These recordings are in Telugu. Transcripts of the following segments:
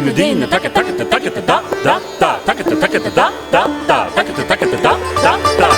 Medina, taka taka taka taka da da da, taka taka taka da da da, taka taka taka da da.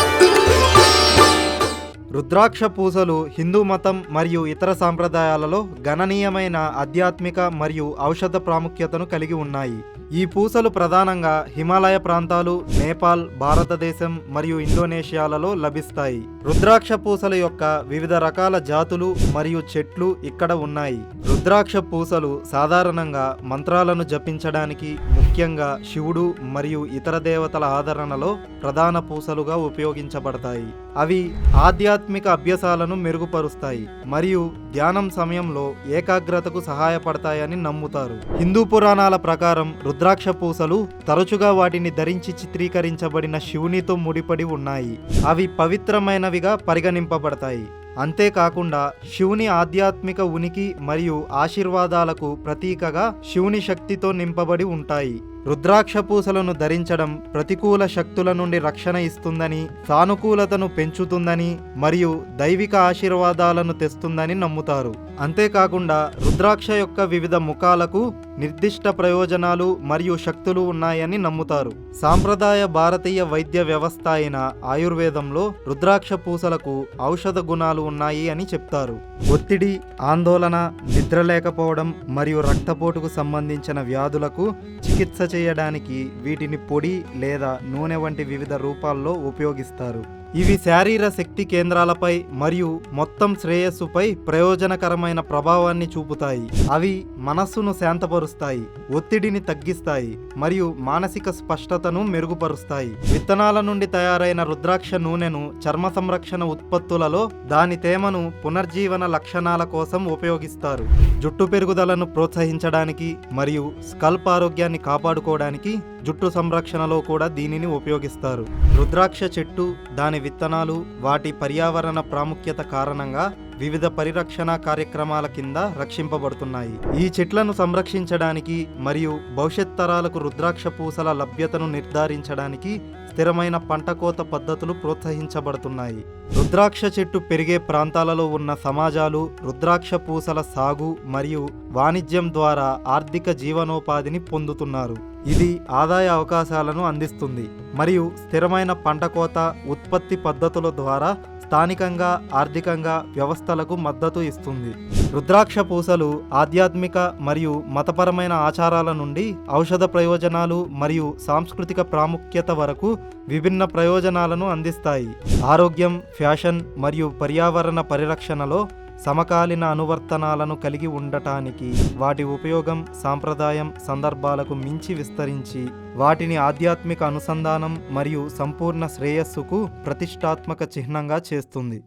రుద్రాక్ష పూసలు హిందూ మతం మరియు ఇతర సాంప్రదాయాలలో గణనీయమైన ఆధ్యాత్మిక మరియు ఔషధ ప్రాముఖ్యతను కలిగి ఉన్నాయి. ఈ పూసలు ప్రధానంగా హిమాలయ ప్రాంతాలు, నేపాల్, భారతదేశం మరియు ఇండోనేషియాలలో లభిస్తాయి. రుద్రాక్ష పూసల యొక్క వివిధ రకాల జాతులు మరియు చెట్లు ఇక్కడ ఉన్నాయి. రుద్రాక్ష పూసలు సాధారణంగా మంత్రాలను జపించడానికి, ముఖ్యంగా శివుడు మరియు ఇతర దేవతల ఆదరణలో ప్రధాన పూసలుగా ఉపయోగించబడతాయి. అవి ఆధ్యాత్మిక అభ్యాసాలను మెరుగుపరుస్తాయి మరియు ధ్యానం సమయంలో ఏకాగ్రతకు సహాయపడతాయని నమ్ముతారు. హిందూ పురాణాల ప్రకారం రుద్రాక్ష పూసలు తరచుగా వాటిని ధరించి చిత్రీకరించబడిన శివునితో ముడిపడి ఉన్నాయి. అవి పవిత్రమైనవిగా పరిగణింపబడతాయి. అంతేకాకుండా శివుని ఆధ్యాత్మిక ఉనికి మరియు ఆశీర్వాదాలకు ప్రతీకగా శివుని శక్తితో నింపబడి ఉంటాయి. రుద్రాక్ష పూసలను ధరించడం ప్రతికూల శక్తుల నుండి రక్షణ ఇస్తుందని, సానుకూలతను పెంచుతుందని మరియు దైవిక ఆశీర్వాదాలను తెస్తుందని నమ్ముతారు. అంతేకాకుండా రుద్రాక్ష యొక్క వివిధ ముఖాలకు నిర్దిష్ట ప్రయోజనాలు మరియు శక్తులు ఉన్నాయని నమ్ముతారు. సాంప్రదాయ భారతీయ వైద్య వ్యవస్థ అయిన ఆయుర్వేదంలో రుద్రాక్ష పూసలకు ఔషధ గుణాలు ఉన్నాయి అని చెప్తారు. ఒత్తిడి, ఆందోళన, నిద్ర లేకపోవడం మరియు రక్తపోటుకు సంబంధించిన వ్యాధులకు చికిత్స చేయడానికి వీటిని పొడి లేదా నూనె వంటి వివిధ రూపాల్లో ఉపయోగిస్తారు. ఇవి శారీర శక్తి కేంద్రాలపై మరియు మొత్తం శ్రేయస్సుపై ప్రయోజనకరమైన ప్రభావాన్ని చూపుతాయి. అవి మనస్సును శాంతపరుస్తాయి, ఒత్తిడిని తగ్గిస్తాయి మరియు మానసిక స్పష్టతను మెరుగుపరుస్తాయి. విత్తనాల నుండి తయారైన రుద్రాక్ష నూనెను చర్మ సంరక్షణ ఉత్పత్తులలో దాని తేమను పునర్జీవన లక్షణాల కోసం ఉపయోగిస్తారు. జుట్టు పెరుగుదలను ప్రోత్సహించడానికి మరియు స్కల్ప్ ఆరోగ్యాన్ని కాపాడుకోవడానికి జుట్టు సంరక్షణలో కూడా దీనిని ఉపయోగిస్తారు. రుద్రాక్ష చెట్టు, దాని విత్తనాలు వాటి పర్యావరణ ప్రాముఖ్యత కారణంగా వివిధ పరిరక్షణ కార్యక్రమాల కింద రక్షింపబడుతున్నాయి. ఈ చెట్లను సంరక్షించడానికి మరియు భవిష్యత్ తరాలకు రుద్రాక్ష పూసల లభ్యతను నిర్ధారించడానికి స్థిరమైన పంట కోత పద్ధతులు ప్రోత్సహించబడుతున్నాయి. రుద్రాక్ష చెట్టు పెరిగే ప్రాంతాలలో ఉన్న సమాజాలు రుద్రాక్ష పూసల సాగు మరియు వాణిజ్యం ద్వారా ఆర్థిక జీవనోపాధిని పొందుతున్నారు. ఇది ఆదాయ అవకాశాలను అందిస్తుంది మరియు స్థిరమైన పంట కోత ఉత్పత్తి పద్ధతుల ద్వారా స్థానికంగా ఆర్థికంగా వ్యవస్థలకు మద్దతు ఇస్తుంది. రుద్రాక్ష పూసలు ఆధ్యాత్మిక మరియు మతపరమైన ఆచారాల నుండి ఔషధ ప్రయోజనాలు మరియు సాంస్కృతిక ప్రాముఖ్యత వరకు విభిన్న ప్రయోజనాలను అందిస్తాయి. ఆరోగ్యం, ఫ్యాషన్ మరియు పర్యావరణ పరిరక్షణలో సమకాలీన అనువర్తనాలను కలిగి ఉండటానికి వాటి ఉపయోగం సాంప్రదాయం సందర్భాలకు మించి విస్తరించి వాటిని ఆధ్యాత్మిక అనుసంధానం మరియు సంపూర్ణ శ్రేయస్సుకు ప్రతిష్టాత్మక చిహ్నంగా చేస్తుంది.